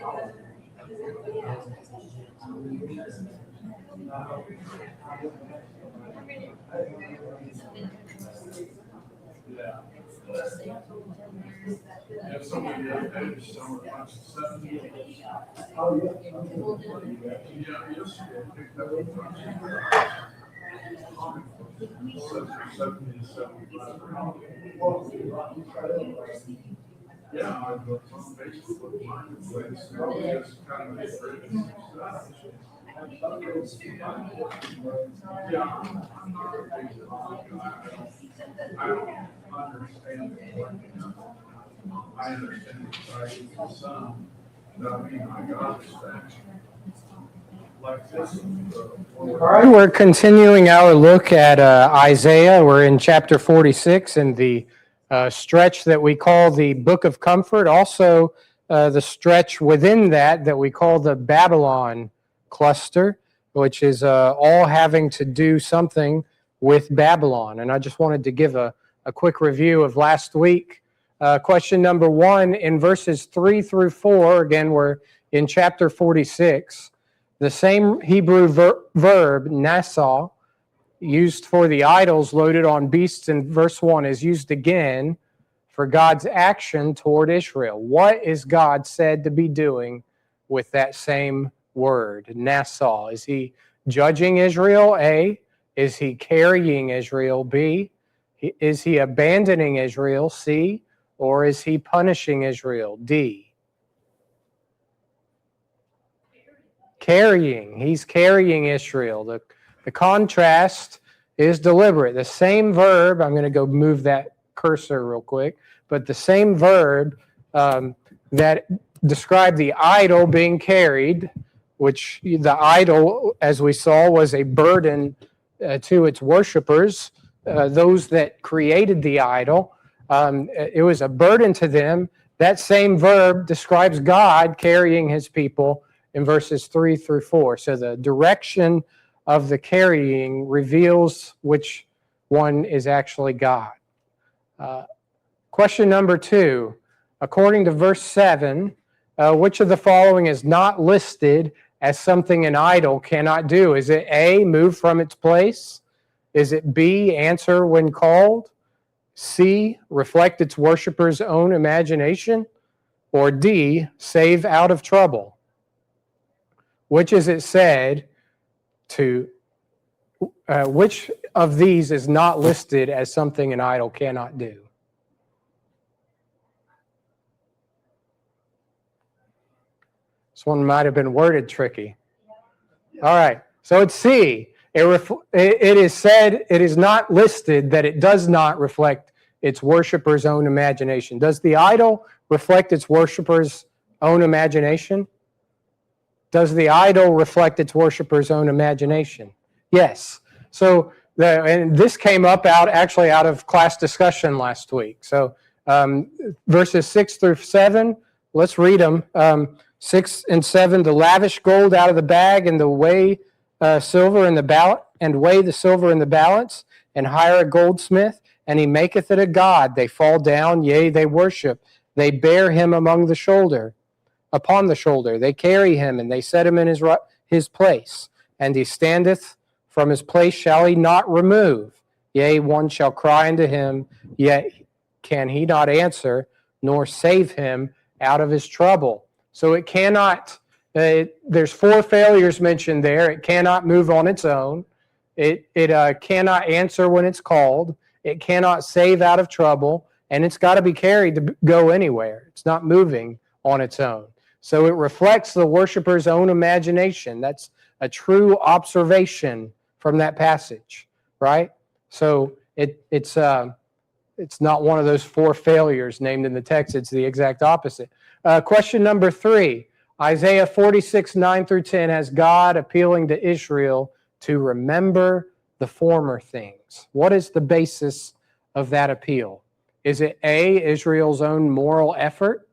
All right, we're continuing our look at Isaiah. We're in chapter 46 and the stretch that we call the Book of Comfort, also the stretch within that we call the Babylon cluster, which is all having to do something with Babylon. And I just wanted to give a quick review of last week. Question number 1, in verses 3 through 4, again, we're in chapter 46. The same Hebrew verb, nasah, used for the idols loaded on beasts in verse 1 is used again for God's action toward Israel. What is God said to be doing with that same word, nasah? Is he judging Israel, A? Is he carrying Israel, B? Is he abandoning Israel, C? Or is he punishing Israel, D? Carrying. He's carrying Israel. The contrast is deliberate. The same verb, I'm going to go move that cursor real quick, but the same verb that described the idol being carried, which the idol, as we saw, was a burden to its worshipers, those that created the idol. It was a burden to them. That same verb describes God carrying his people in verses 3 through 4. So the direction of the carrying reveals which one is actually God. Question number 2, according to verse 7, which of the following is not listed as something an idol cannot do? Is it A, move from its place? Is it B, answer when called? C, reflect its worshippers' own imagination? Or D, save out of trouble? Which is it said to, which of these is not listed as something an idol cannot do? This one might have been worded tricky. All right, so it's C. It is said, it is not listed that it does not reflect its worshippers' own imagination. Does the idol reflect its worshippers' own imagination? Does the idol reflect its worshippers' own imagination? Yes. So, and this came up out of class discussion last week. So, verses 6 through 7, let's read them. 6 and 7, to lavish gold out of the bag and weigh silver in the balance, and weigh the silver in the balance, and hire a goldsmith, and he maketh it a god. They fall down, yea, they worship. They bear him upon the shoulder. They carry him, and they set him in his place. And he standeth from his place, shall he not remove? Yea, one shall cry unto him, yet can he not answer, nor save him out of his trouble. So it cannot, there's 4 failures mentioned there. It cannot move on its own. It cannot answer when it's called. It cannot save out of trouble. And it's got to be carried to go anywhere. It's not moving on its own. So it reflects the worshiper's own imagination. That's a true observation from that passage, right? So it's not one of those 4 failures named in the text. It's the exact opposite. Question number 3, Isaiah 46, 9 through 10 has God appealing to Israel to remember the former things. What is the basis of that appeal? Is it A, Israel's own moral effort?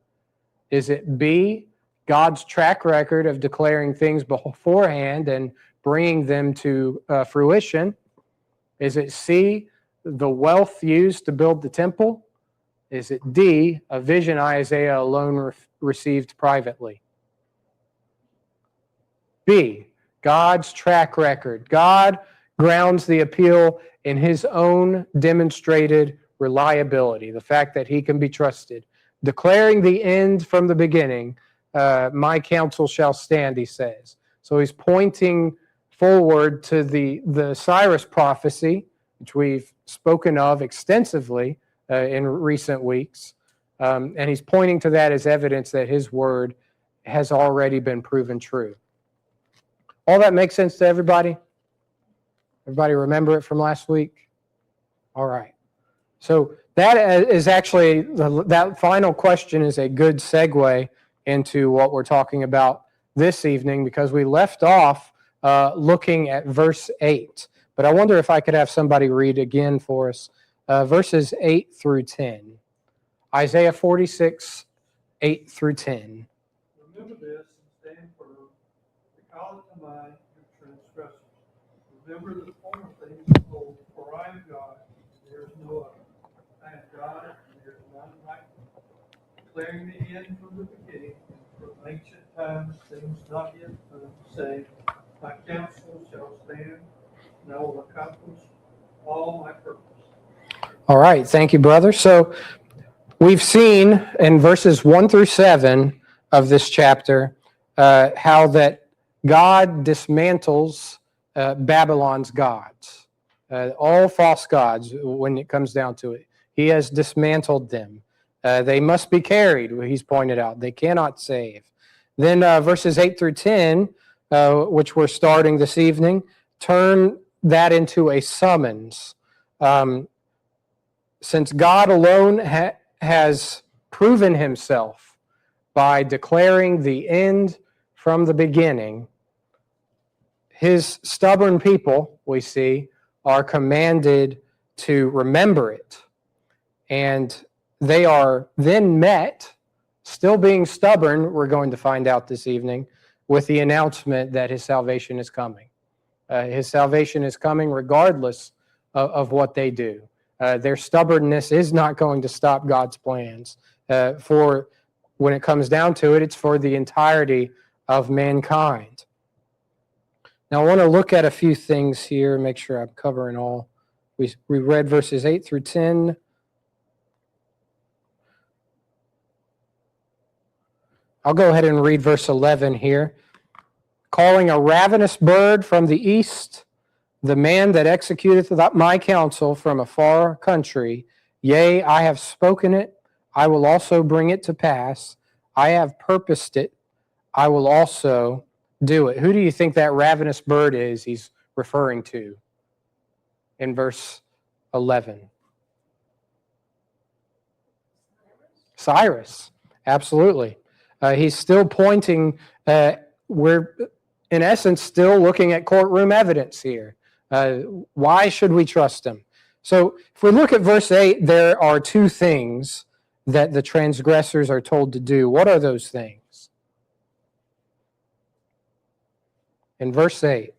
Is it B, God's track record of declaring things beforehand and bringing them to fruition? Is it C, the wealth used to build the temple? Is it D, a vision Isaiah alone received privately? B, God's track record. God grounds the appeal in his own demonstrated reliability, the fact that he can be trusted. Declaring the end from the beginning, my counsel shall stand, he says. So he's pointing forward to the Cyrus prophecy, which we've spoken of extensively in recent weeks. And he's pointing to that as evidence that his word has already been proven true. All that makes sense to everybody? Everybody remember it from last week? All right. So that is actually, that final question is a good segue into what we're talking about this evening, because we left off looking at verse 8. But I wonder if I could have somebody read again for us verses 8 through 10. Isaiah 46, 8 through 10. Remember this and stand firm. Recall it to mind your transgressions. Remember the former things of old, for I am God, and there is no other. I am God, and there is none like me. Declaring the end from the beginning, and from ancient times things not yet done, saying, my counsel shall stand, and I will accomplish all my purpose. All right, thank you, brother. So we've seen in verses 1 through 7 of this chapter how that God dismantles Babylon's gods, all false gods when it comes down to it. He has dismantled them. They must be carried, he's pointed out. They cannot save. Then verses 8 through 10, which we're starting this evening, turn that into a summons. Since God alone has proven himself by declaring the end from the beginning, his stubborn people, we see, are commanded to remember it. And they are then met, still being stubborn, we're going to find out this evening, with the announcement that his salvation is coming. His salvation is coming regardless of what they do. Their stubbornness is not going to stop God's plans. For when it comes down to it, it's for the entirety of mankind. Now, I want to look at a few things here, make sure I'm covering all. We read verses 8 through 10. I'll go ahead and read verse 11 here. Calling a ravenous bird from the east, the man that executeth my counsel from a far country, yea, I have spoken it, I will also bring it to pass. I have purposed it, I will also do it. Who do you think that ravenous bird is he's referring to in verse 11? Cyrus, absolutely. He's still pointing, we're in essence still looking at courtroom evidence here. Why should we trust him? So if we look at verse 8, there are two things that the transgressors are told to do. What are those things? In verse 8.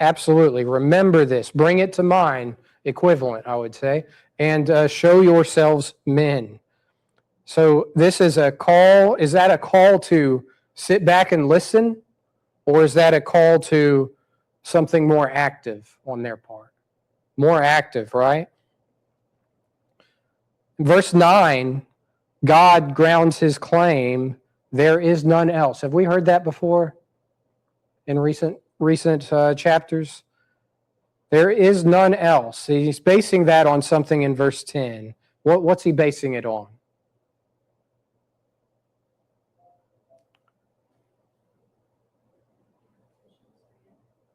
Absolutely. Remember this. Bring it to mind. Equivalent, I would say. And show yourselves men. So this is a call. Is that a call to sit back and listen? Or is that a call to something more active on their part? More active, right? Verse 9, God grounds his claim, there is none else. Have we heard that before in recent chapters? There is none else. He's basing that on something in verse 10. What's he basing it on?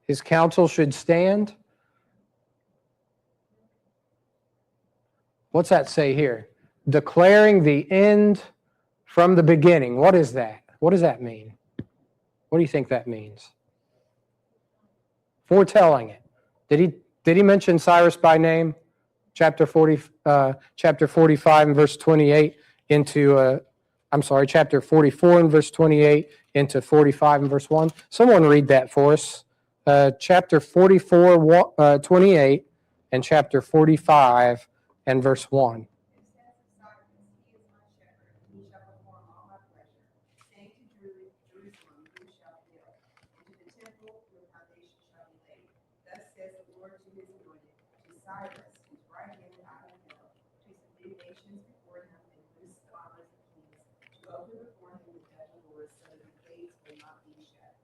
His counsel should stand. What's that say here? Declaring the end from the beginning. What is that? What does that mean? What do you think that means? Foretelling it. Did he mention Cyrus by name? Chapter 45 and verse 28 into chapter 44 and verse 28 into 45 and verse 1. Someone read that for us. Chapter 44, 28 and chapter 45 and verse 1. his anointed, to Cyrus, whose right hand I have held, to subdue nations before him and loose the bonds of kings, to open before him the judgment doors, so that the gates will not be shut.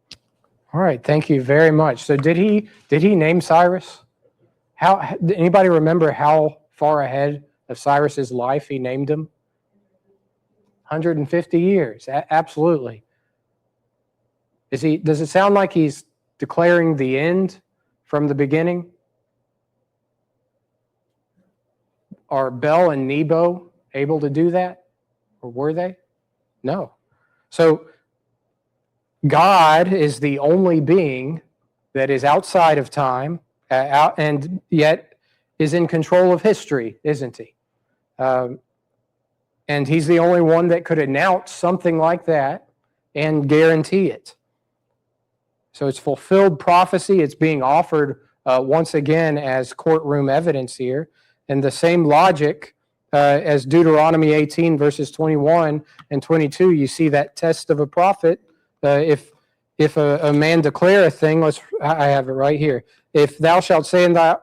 All right, thank you very much. So did he name Cyrus? Did anybody remember how far ahead of Cyrus's life he named him? 150 years. Absolutely. Does it sound like he's declaring the end from the beginning? Are Bel and Nebo able to do that? Or were they? No. So God is the only being that is outside of time and yet is in control of history, isn't he? And he's the only one that could announce something like that and guarantee it. So it's fulfilled prophecy. It's being offered once again as courtroom evidence here. And the same logic as Deuteronomy 18, verses 21 and 22, you see that test of a prophet. If a man declare a thing, I have it right here. If thou shalt say in thy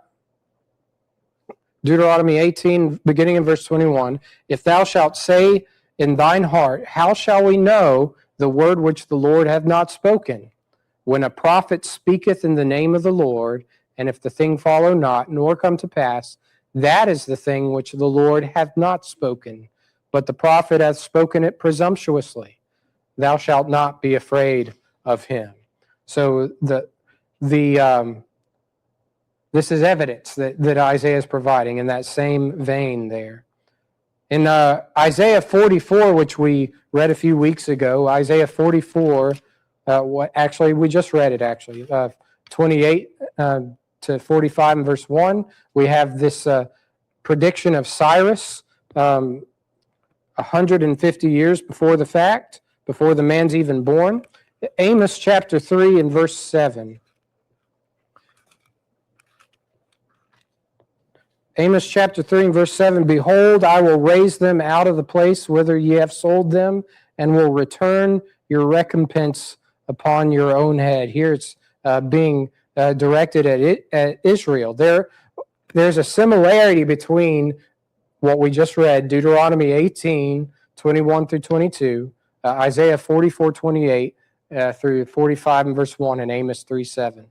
Deuteronomy 18, beginning in verse 21, if thou shalt say in thine heart, how shall we know the word which the Lord hath not spoken? When a prophet speaketh in the name of the Lord, and if the thing follow not, nor come to pass, that is the thing which the Lord hath not spoken, but the prophet hath spoken it presumptuously. Thou shalt not be afraid of him. So this is evidence that Isaiah is providing in that same vein there. In Isaiah 44, which we read a few weeks ago, Isaiah 44, we just read it 28 to 45 in verse 1, we have this prediction of Cyrus 150 years before the fact, before the man's even born. Amos chapter 3 and verse 7. Amos chapter 3 and verse 7, behold, I will raise them out of the place whither ye have sold them, and will return your recompense upon your own head. Here it's being directed at Israel. There's a similarity between what we just read, Deuteronomy 18, 21 through 22, Isaiah 44, 28 through 45 and verse 1, and Amos 3, 7.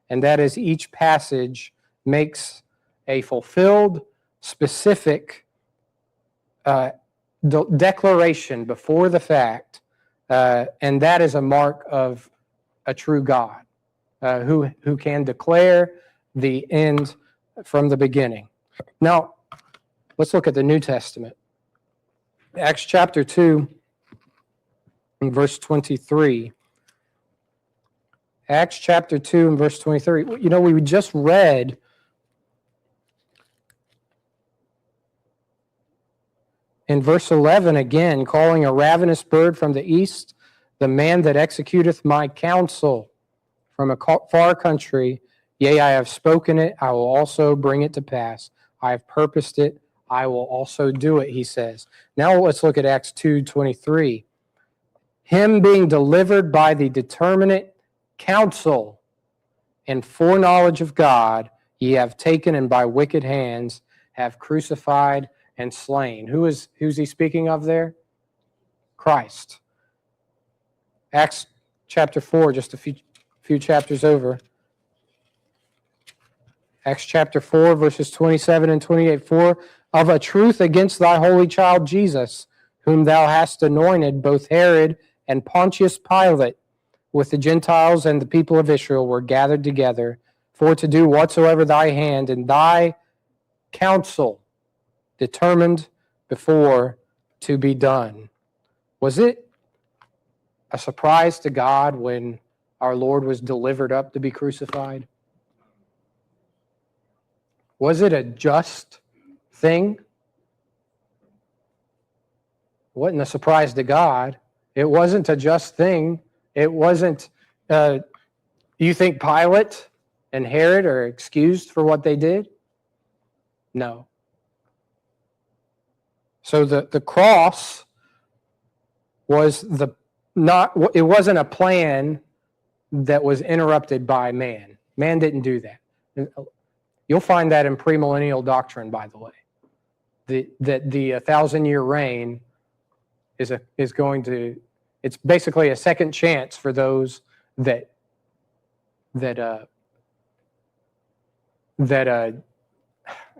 And that is each passage makes a fulfilled, specific declaration before the fact, and that is a mark of a true God who can declare the end from the beginning. Now, let's look at the New Testament. Acts chapter 2 and verse 23. Acts chapter 2 and verse 23. You know, we just read in verse 11 again, calling a ravenous bird from the east, the man that executeth my counsel from a far country. Yea, I have spoken it, I will also bring it to pass. I have purposed it, I will also do it, he says. Now let's look at Acts 2:23. Him being delivered by the determinate counsel and foreknowledge of God, ye have taken, and by wicked hands have crucified and slain. Who's he speaking of there? Christ. Acts chapter 4, just a few chapters over. Acts chapter 4, verses 27 and 28. For of a truth against thy holy child Jesus, whom thou hast anointed, both Herod and Pontius Pilate, with the Gentiles and the people of Israel, were gathered together for to do whatsoever thy hand and thy counsel determined before to be done. Was it a surprise to God when our Lord was delivered up to be crucified? Was it a just thing? It wasn't a surprise to God. It wasn't a just thing. It wasn't, you think Pilate and Herod are excused for what they did? No. So the cross was it wasn't a plan that was interrupted by man. Man didn't do that. You'll find that in premillennial doctrine, by the way. That the 1,000-year reign is going to, it's basically a second chance for those that I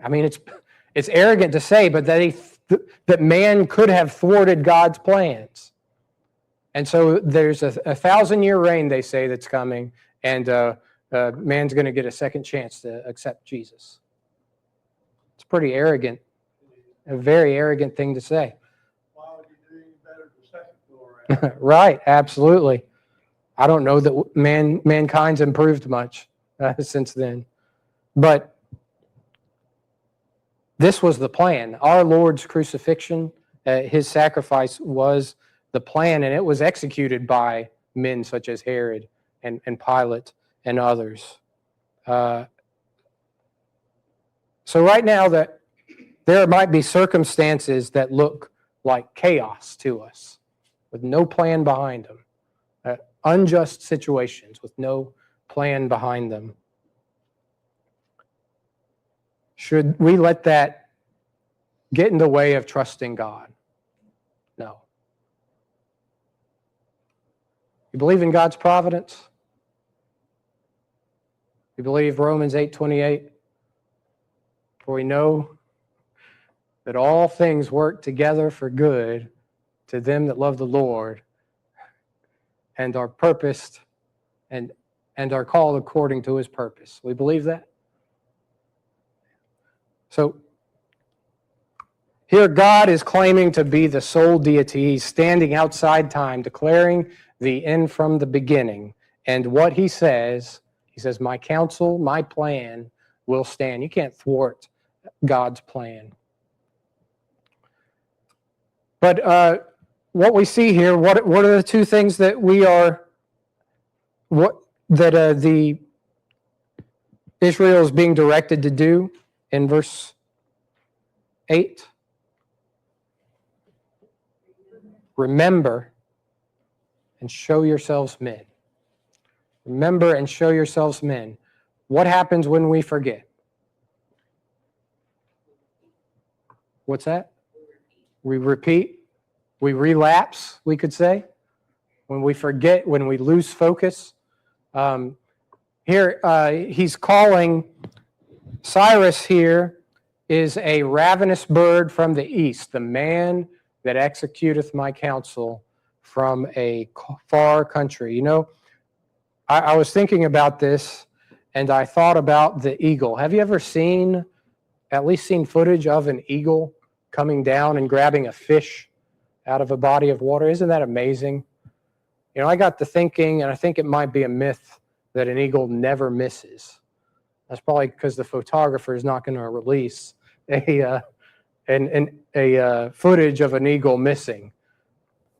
mean, it's arrogant to say, but that man could have thwarted God's plans. And so there's a 1,000-year reign, they say, that's coming, and man's going to get a second chance to accept Jesus. It's pretty arrogant, a very arrogant thing to say. Why would you do any better the second go around? Right, absolutely. I don't know that mankind's improved much since then. But this was the plan. Our Lord's crucifixion, his sacrifice was the plan, and it was executed by men such as Herod and Pilate and others. So right now, that there might be circumstances that look like chaos to us, with no plan behind them. Unjust situations with no plan behind them. Should we let that get in the way of trusting God? No. You believe in God's providence? You believe Romans 8:28? For we know that all things work together for good to them that love the Lord and are purposed and are called according to his purpose. We believe that? So here God is claiming to be the sole deity. He's standing outside time, declaring the end from the beginning. And what he says, my counsel, my plan will stand. You can't thwart God's plan. But what we see here, what are the two things that the Israel is being directed to do in verse 8? Remember and show yourselves men. Remember and show yourselves men. What happens when we forget? What's that? We repeat. We relapse, we could say. When we forget, when we lose focus. Here, he's calling Cyrus here is a ravenous bird from the east, the man that executeth my counsel from a far country. You know, I was thinking about this, and I thought about the eagle. Have you ever seen footage of an eagle coming down and grabbing a fish out of a body of water? Isn't that amazing? You know, I got to thinking, and I think it might be a myth that an eagle never misses. That's probably because the photographer is not going to release a footage of an eagle missing.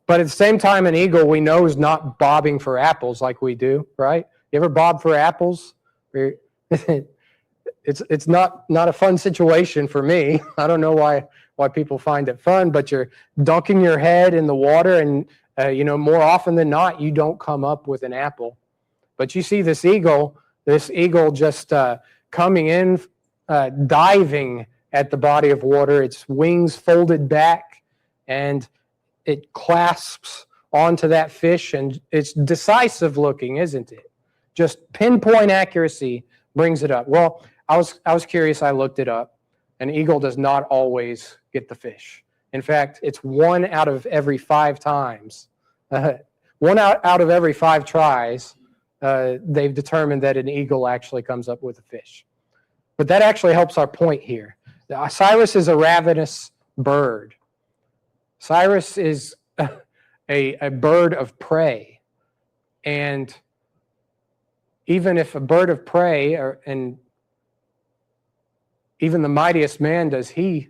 But at the same time, an eagle we know is not bobbing for apples like we do, right? You ever bob for apples? It's not a fun situation for me. I don't know why people find it fun, but you're dunking your head in the water, and more often than not, you don't come up with an apple. But you see this eagle just coming in, diving at the body of water, its wings folded back, and it clasps onto that fish, and it's decisive looking, isn't it? Just pinpoint accuracy brings it up. Well, I was curious. I looked it up. An eagle does not always get the fish. In fact, it's 1 out of every 5 times. 1 out of every 5 tries, they've determined that an eagle actually comes up with a fish. But that actually helps our point here. Cyrus is a ravenous bird. Cyrus is a bird of prey. And even if a bird of prey, and even the mightiest man, does he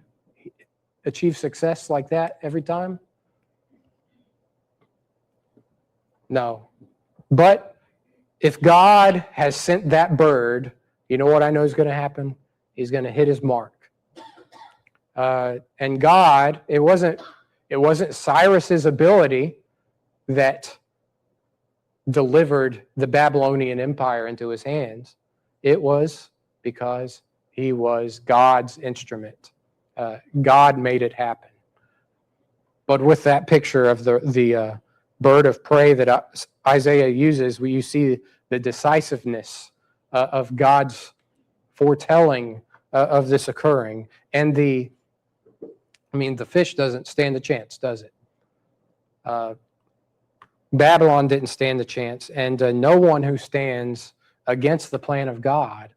achieve success like that every time? No. But if God has sent that bird, you know what I know is going to happen? He's going to hit his mark. And God, it wasn't Cyrus's ability that delivered the Babylonian Empire into his hands. It was because He was God's instrument. God made it happen. But with that picture of the bird of prey that Isaiah uses, you see the decisiveness of God's foretelling of this occurring. And the fish doesn't stand a chance, does it? Babylon didn't stand a chance, and no one who stands against the plan of God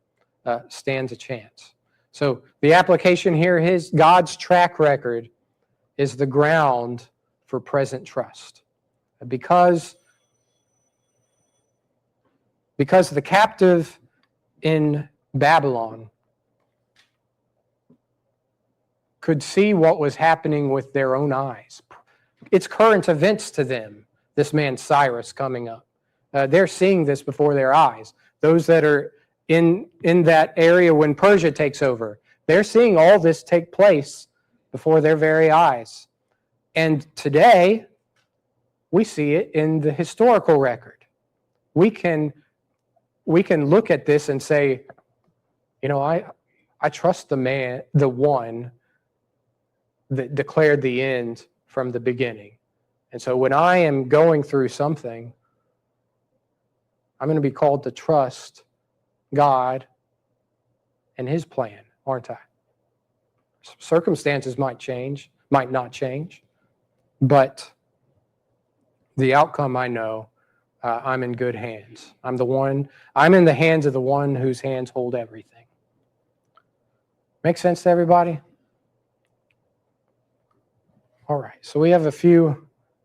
stands a chance. So the application here, God's track record is the ground for present trust. Because the captive in Babylon could see what was happening with their own eyes. It's current events to them, this man Cyrus coming up. They're seeing this before their eyes. Those that are in that area when Persia takes over, they're seeing all this take place before their very eyes. And today, we see it in the historical record. We can look at this and say, I trust the one that declared the end from the beginning. And so when I am going through something, I'm going to be called to trust God and his plan, aren't I? Circumstances might change, might not change, but the outcome I know, I'm in good hands. I'm in the hands of the one whose hands hold everything. Make sense to everybody? All right, so we have I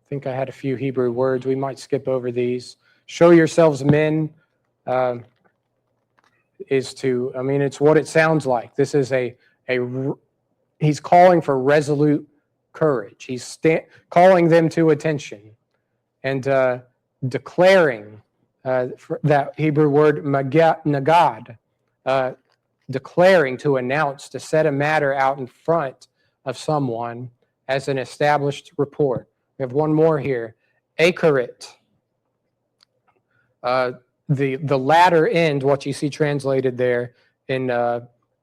think I had a few Hebrew words. We might skip over these. Show yourselves men it's what it sounds like. This is he's calling for resolute courage. He's calling them to attention and declaring that Hebrew word nagad, declaring, to announce, to set a matter out in front of someone as an established report. We have one more here. Akarit. The latter end, what you see translated there in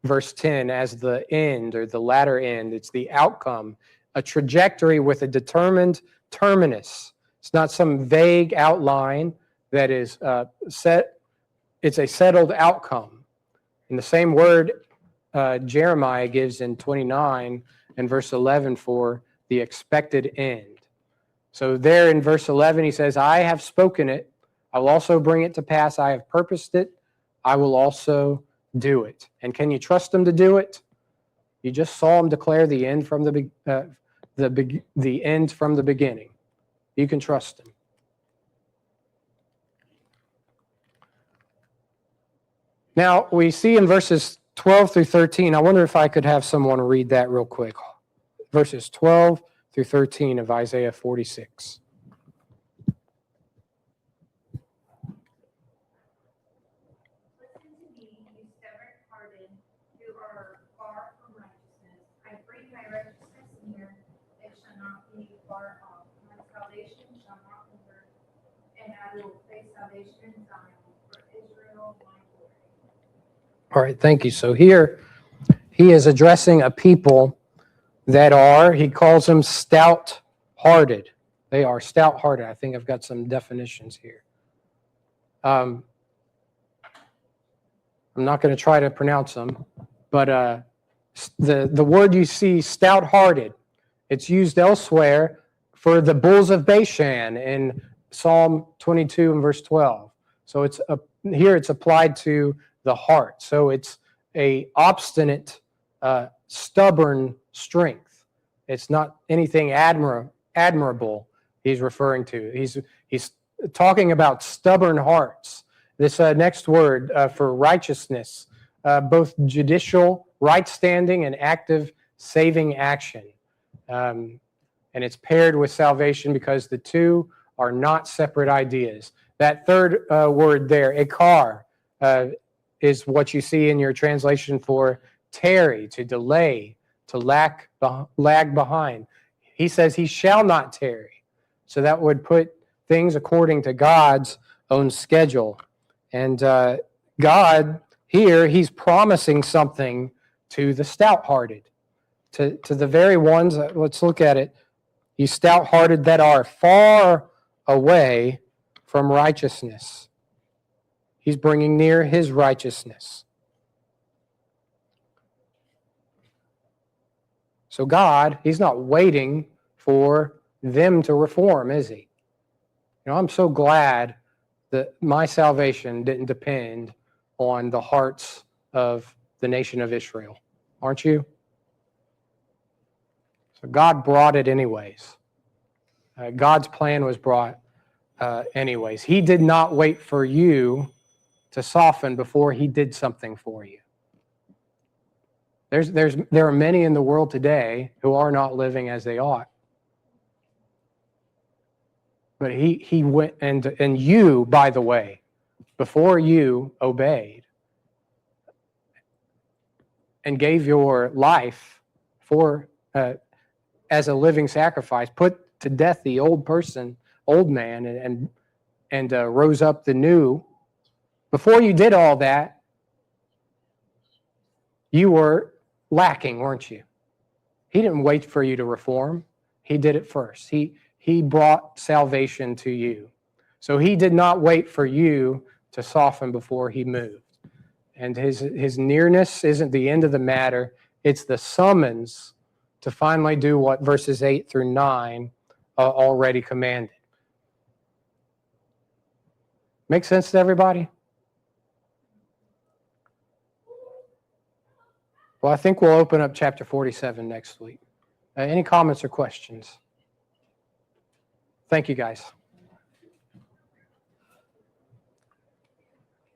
verse 10 as the end or the latter end. It's the outcome, a trajectory with a determined terminus. It's not some vague outline that is set. It's a settled outcome. In the same word Jeremiah gives in 29 and verse 11 for the expected end. So there in verse 11 he says, I have spoken it. I will also bring it to pass. I have purposed it. I will also do it. And can you trust him to do it? You just saw him declare the end from the end from the beginning. You can trust him. Now we see in verses 12 through 13. I wonder if I could have someone read that real quick. Verses 12 through 13 of Isaiah 46. All right, thank you. So here he is addressing a people that he calls them stout-hearted. They are stout-hearted. I think I've got some definitions here. I'm not going to try to pronounce them, but the word you see, stout-hearted, it's used elsewhere for the bulls of Bashan in Psalm 22 and verse 12. So here it's applied to the heart. So it's a obstinate, stubborn strength. It's not anything admirable he's referring to. He's talking about stubborn hearts. This next word for righteousness, both judicial, right standing, and active saving action. And it's paired with salvation because the two are not separate ideas. That third word there, ekar, is what you see in your translation for tarry, to delay, to lag behind. He says he shall not tarry. So that would put things according to God's own schedule. And God here he's promising something to the stout-hearted, to the very ones, let's look at it. You stout-hearted that are far away from righteousness. He's bringing near his righteousness. So God, he's not waiting for them to reform, is he? You know, I'm so glad that my salvation didn't depend on the hearts of the nation of Israel. Aren't you? So God brought it anyways. God's plan was brought anyways. He did not wait for you to soften before he did something for you. There are many in the world today who are not living as they ought. But he went, and you, by the way, before you obeyed and gave your life for as a living sacrifice, put to death the old person, old man, and rose up the new. Before you did all that, you were lacking, weren't you? He didn't wait for you to reform. He did it first. He brought salvation to you. So he did not wait for you to soften before he moved. And his nearness isn't the end of the matter. It's the summons to finally do what verses 8 through 9 already commanded. Make sense to everybody? Well, I think we'll open up chapter 47 next week. Any comments or questions? Thank you, guys.